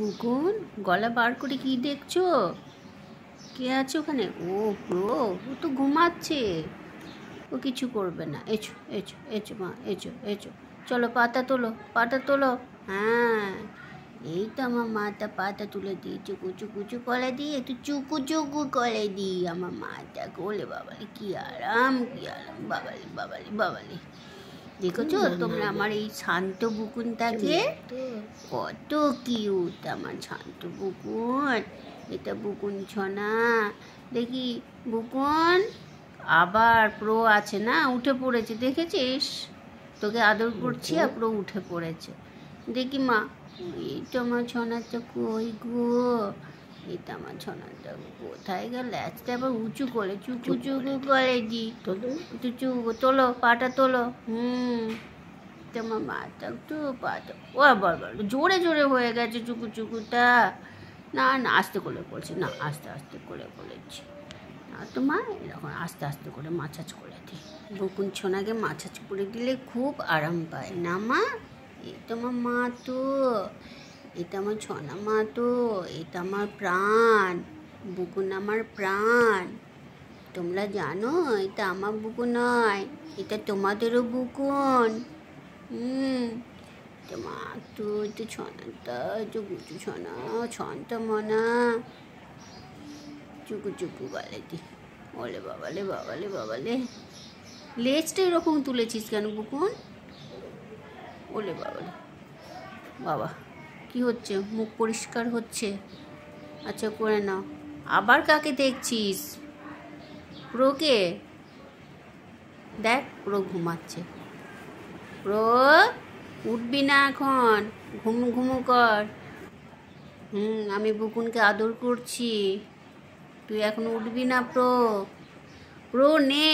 বুকুন গলা বার করে কি দেখছো? কে আছে ওখানে? ও প্রো, ও তো ঘুমাচ্ছে, ও কিছু করবে না। এছো এছো এছো মা, এছো এছো, চলো পাতা তোলো, পাতা তোলো। হ্যাঁ, এই তো আমার মাটা পাতা তুলে দিই, চুকু চুকু চুকু করে দিই, একটু চুকু চুকু করে দিই আমার মাটা। গোলে বাবালে কি আরাম, কি আরাম, বাবালে বাবালে বাবালে। দেখেছো তোমরা আমার এই শান্ত বুকুনটাকে? কত কিউট আমার শান্ত বুকুন। এটা বুকুন ছনা। দেখি বুকুন, আবার প্রো আছে না, উঠে পড়েছে, দেখেছিস? তোকে আদর করছি আর প্রো উঠে পড়েছে। দেখি মা, এই তো আমার ছনাটা কই গো? এটা আমার ছনাটা কোথায় গেল? আজকে আবার উঁচু করে চুকু চুকু করে দি। চুকু তোলো, পাটা তোলো। তোমার মাথা একটু পাতা, ও বল জোরে জোরে হয়ে গেছে চুকু চুকুটা। না না, আস্তে করে বলছি, না আস্তে আস্তে করে বলেছি। আর তোমার এরকম আস্তে আস্তে করে মাছাজ করে দিই। বকুন ছোনাকে মাছাজ করে দিলে খুব আরাম পায় না মা? এই তোমার মা তো, এটা আমার ছনা মা তো, এটা আমার প্রাণ বুকুন, আমার প্রাণ। তোমরা জানো এটা আমার বুকুন নয়, এটা তোমাদেরও বুকুন। মা তো একটু ছনাটা, একটু গুচু ছনা, ছনটা মনা, চুকু চুকু বলে দি। ওলে বাবালে বাবালে বাবালে, লেজটা এরকম তুলেছিস কেন বুকুন? ওলে বাবালে বাবা, কি হচ্ছে? মুখ পরিষ্কার হচ্ছে? আচ্ছা করে নাও। আবার কাকে দেখছিস? প্রোকে দেখ, প্রো ঘুমাচ্ছে। প্রো, উঠবি না এখন, ঘুমু ঘুমু কর। আমি বুকুনকে আদর করছি, তুই এখন উঠবি না প্রো। প্রো নে।